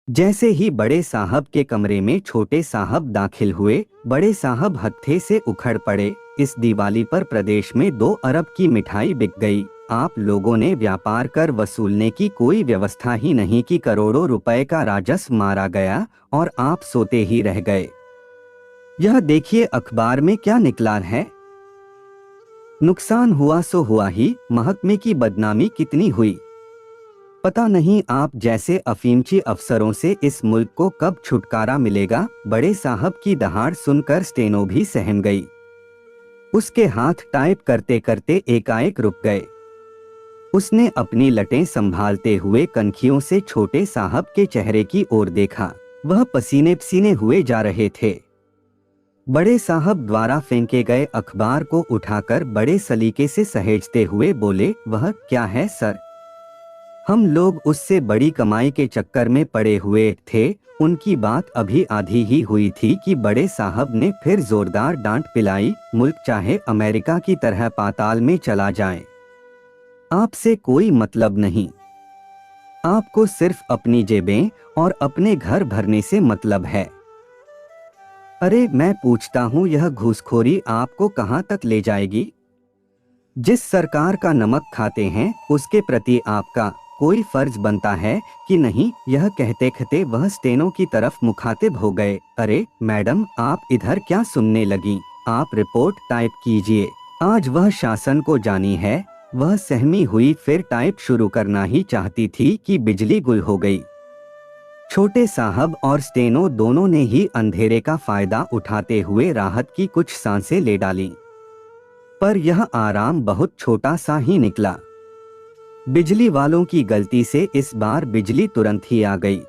जैसे ही बड़े साहब के कमरे में छोटे साहब दाखिल हुए, बड़े साहब हत्थे से उखड़ पड़े। इस दिवाली पर प्रदेश में 2 अरब की मिठाई बिक गई। आप लोगों ने व्यापार कर वसूलने की कोई व्यवस्था ही नहीं की। करोड़ों रुपए का राजस्व मारा गया और आप सोते ही रह गए। यह देखिए अखबार में क्या निकला है। नुकसान हुआ सो हुआ ही, महकमे की बदनामी कितनी हुई। पता नहीं आप जैसे अफीमची अफसरों से इस मुल्क को कब छुटकारा मिलेगा। बड़े साहब की दहाड़ सुनकर स्टेनो भी सहम गई। उसके हाथ टाइप करते करते एकाएक रुक गए। उसने अपनी लटें संभालते हुए कनखियों से छोटे साहब के चेहरे की ओर देखा। वह पसीने पसीने हुए जा रहे थे। बड़े साहब द्वारा फेंके गए अखबार को उठाकर बड़े सलीके से सहेजते हुए बोले, वह क्या है सर? हम लोग उससे बड़ी कमाई के चक्कर में पड़े हुए थे। उनकी बात अभी आधी ही हुई थी कि बड़े साहब ने फिर जोरदार डांट पिलाई। मुल्क चाहे अमेरिका की तरह पाताल में चला जाए, आपसे कोई मतलब नहीं। आपको सिर्फ अपनी जेबें और अपने घर भरने से मतलब है। अरे मैं पूछता हूँ, यह घूसखोरी आपको कहाँ तक ले जाएगी? जिस सरकार का नमक खाते हैं उसके प्रति आपका कोई फर्ज बनता है कि नहीं? यह कहते कहते वह स्टेनो की तरफ मुखातिब हो गए। अरे मैडम, आप इधर क्या सुनने लगी? आप रिपोर्ट टाइप कीजिए। आज वह शासन को जानी है। वह सहमी हुई, फिर टाइप शुरू करना ही चाहती थी कि बिजली गुल हो गई। छोटे साहब और स्टेनो दोनों ने ही अंधेरे का फायदा उठाते हुए राहत की कुछ सांसें ले डाली, पर यह आराम बहुत छोटा सा ही निकला। बिजली वालों की गलती से इस बार बिजली तुरंत ही आ गई।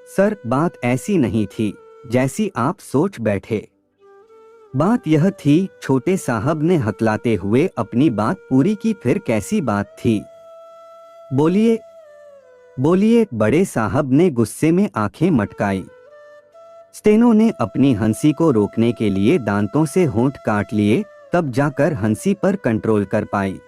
सर, बात ऐसी नहीं थी जैसी आप सोच बैठे। बात यह थी, छोटे साहब ने हकलाते हुए अपनी बात पूरी की। फिर कैसी बात थी? बोलिए बोलिए, बड़े साहब ने गुस्से में आंखें मटकाई। स्टेनो ने अपनी हंसी को रोकने के लिए दांतों से होंठ काट लिए, तब जाकर हंसी पर कंट्रोल कर पाई।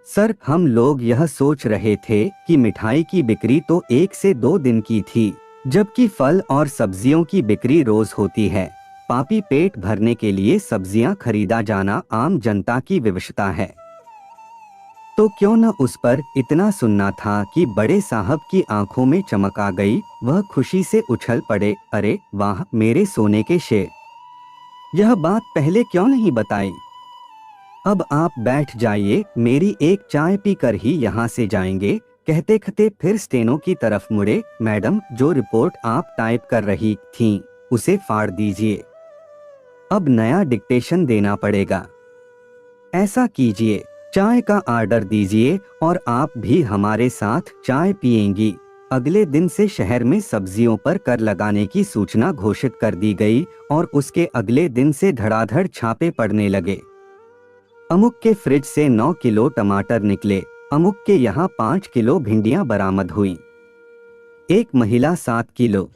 सर, हम लोग यह सोच रहे थे कि मिठाई की बिक्री तो 1 से 2 दिन की थी, जबकि फल और सब्जियों की बिक्री रोज होती है। पापी पेट भरने के लिए सब्जियां खरीदा जाना आम जनता की विवशता है। तो क्यों न उस पर इतना सुनना था कि बड़े साहब की आंखों में चमक आ गई। वह खुशी से उछल पड़े। अरे वाह, मेरे सोने के शेर, यह बात पहले क्यों नहीं बताई? अब आप बैठ जाइए, मेरी एक चाय पीकर ही यहाँ से जाएंगे। कहते कहते फिर स्टेनो की तरफ मुड़े। मैडम, जो रिपोर्ट आप टाइप कर रही थीं, उसे फाड़ दीजिए। अब नया डिक्टेशन देना पड़ेगा। ऐसा कीजिए, चाय का ऑर्डर दीजिए और आप भी हमारे साथ चाय पिएंगी। अगले दिन से शहर में सब्जियों पर कर लगाने की सूचना घोषित कर दी गई और उसके अगले दिन से धड़ाधड़ छापे पड़ने लगे। अमुक के फ्रिज से 9 किलो टमाटर निकले। अमुक के यहाँ 5 किलो भिंडियां बरामद हुई। एक महिला 7 किलो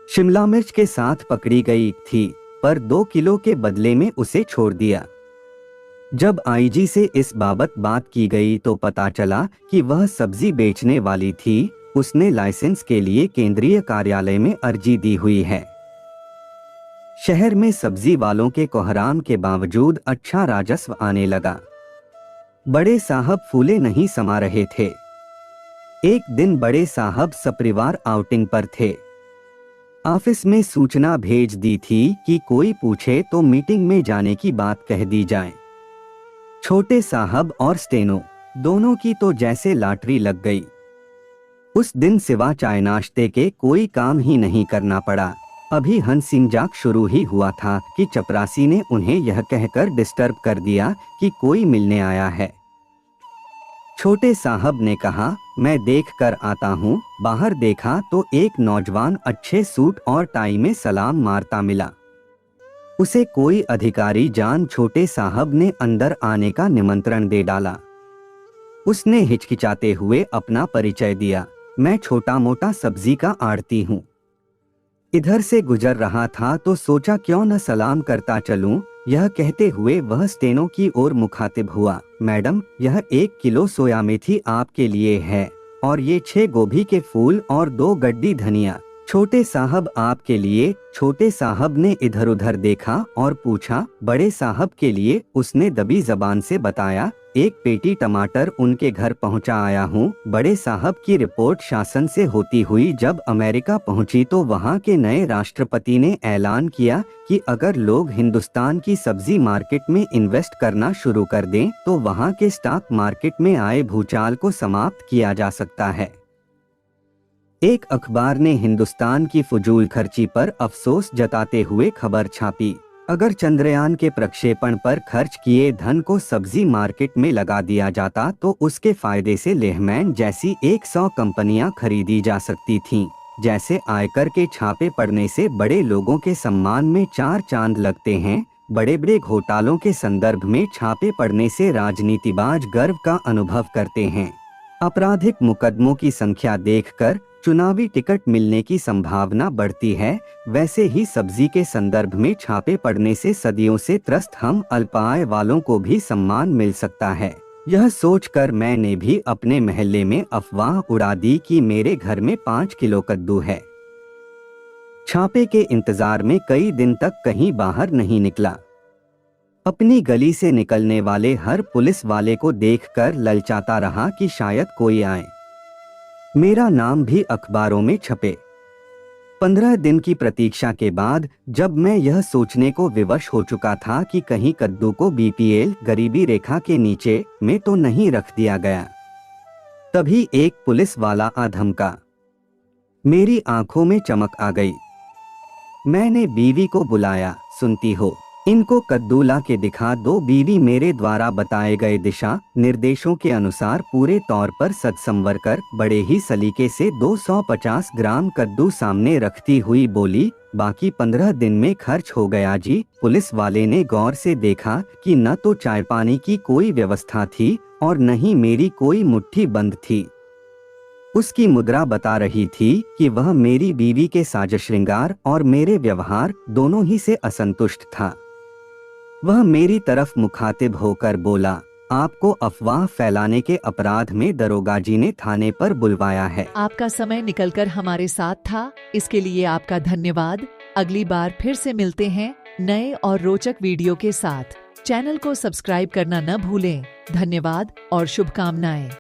शिमला मिर्च के साथ पकड़ी गई थी, पर 2 किलो के बदले में उसे छोड़ दिया। जब आईजी से इस बाबत बात की गई तो पता चला कि वह सब्जी बेचने वाली थी। उसने लाइसेंस के लिए केंद्रीय कार्यालय में अर्जी दी हुई है। शहर में सब्जी वालों के कोहराम के बावजूद अच्छा राजस्व आने लगा। बड़े साहब फूले नहीं समा रहे थे। एक दिन बड़े साहब सपरिवार आउटिंग पर थे। ऑफिस में सूचना भेज दी थी कि कोई पूछे तो मीटिंग में जाने की बात कह दी जाए। छोटे साहब और स्टेनो दोनों की तो जैसे लॉटरी लग गई। उस दिन सिवा चाय नाश्ते के कोई काम ही नहीं करना पड़ा। अभी हंसिंजाक शुरू ही हुआ था कि चपरासी ने उन्हें यह कहकर डिस्टर्ब कर दिया कि कोई मिलने आया है। छोटे साहब ने कहा, मैं देख कर आता हूँ। बाहर देखा तो एक नौजवान अच्छे सूट और टाई में सलाम मारता मिला। उसे कोई अधिकारी जान छोटे साहब ने अंदर आने का निमंत्रण दे डाला। उसने हिचकिचाते हुए अपना परिचय दिया। मैं छोटा मोटा सब्जी का आढ़ती हूँ। इधर से गुजर रहा था तो सोचा क्यों न सलाम करता चलूं। यह कहते हुए वह स्टेनो की ओर मुखातिब हुआ। मैडम, यह 1 किलो सोया मेथी आपके लिए है। और ये 6 गोभी के फूल और 2 गड्डी धनिया। छोटे साहब आपके लिए। छोटे साहब ने इधर उधर देखा और पूछा, बड़े साहब के लिए? उसने दबी जबान से बताया, 1 पेटी टमाटर उनके घर पहुंचा आया हूं। बड़े साहब की रिपोर्ट शासन से होती हुई जब अमेरिका पहुंची तो वहां के नए राष्ट्रपति ने ऐलान किया कि अगर लोग हिंदुस्तान की सब्जी मार्केट में इन्वेस्ट करना शुरू कर दें तो वहां के स्टॉक मार्केट में आए भूचाल को समाप्त किया जा सकता है। एक अखबार ने हिंदुस्तान की फजूल खर्ची पर अफसोस जताते हुए खबर छापी, अगर चंद्रयान के प्रक्षेपण पर खर्च किए धन को सब्जी मार्केट में लगा दिया जाता तो उसके फायदे से लेहमैन जैसी 100 कंपनियां खरीदी जा सकती थीं। जैसे आयकर के छापे पड़ने से बड़े लोगों के सम्मान में 4 चांद लगते हैं, बड़े बड़े घोटालों के संदर्भ में छापे पड़ने से राजनीतिबाज गर्व का अनुभव करते हैं। आपराधिक मुकदमों की संख्या देखकर चुनावी टिकट मिलने की संभावना बढ़ती है, वैसे ही सब्जी के संदर्भ में छापे पड़ने से सदियों से त्रस्त हम अल्पाय वालों को भी सम्मान मिल सकता है। यह सोचकर मैंने भी अपने मोहल्ले में अफवाह उड़ा दी कि मेरे घर में 5 किलो कद्दू है। छापे के इंतजार में कई दिन तक कहीं बाहर नहीं निकला। अपनी गली से निकलने वाले हर पुलिस वाले को देखकर ललचाता रहा कि शायद कोई आए, मेरा नाम भी अखबारों में छपे। 15 दिन की प्रतीक्षा के बाद जब मैं यह सोचने को विवश हो चुका था कि कहीं कद्दू को बीपीएल गरीबी रेखा के नीचे में तो नहीं रख दिया गया, तभी एक पुलिस वाला आ धमका। मेरी आंखों में चमक आ गई। मैंने बीवी को बुलाया, सुनती हो, इनको कद्दू ला के दिखा दो। बीवी मेरे द्वारा बताए गए दिशा निर्देशों के अनुसार पूरे तौर पर सत्संवर कर बड़े ही सलीके से 250 ग्राम कद्दू सामने रखती हुई बोली, बाकी 15 दिन में खर्च हो गया जी। पुलिस वाले ने गौर से देखा कि न तो चाय पानी की कोई व्यवस्था थी और न ही मेरी कोई मुट्ठी बंद थी। उसकी मुद्रा बता रही थी कि वह मेरी बीवी के साज श्रृंगार और मेरे व्यवहार दोनों ही से असंतुष्ट था। वह मेरी तरफ मुखातिब होकर बोला, आपको अफवाह फैलाने के अपराध में दरोगा जी ने थाने पर बुलवाया है। आपका समय निकलकर हमारे साथ था, इसके लिए आपका धन्यवाद। अगली बार फिर से मिलते हैं नए और रोचक वीडियो के साथ। चैनल को सब्सक्राइब करना न भूलें। धन्यवाद और शुभकामनाएं।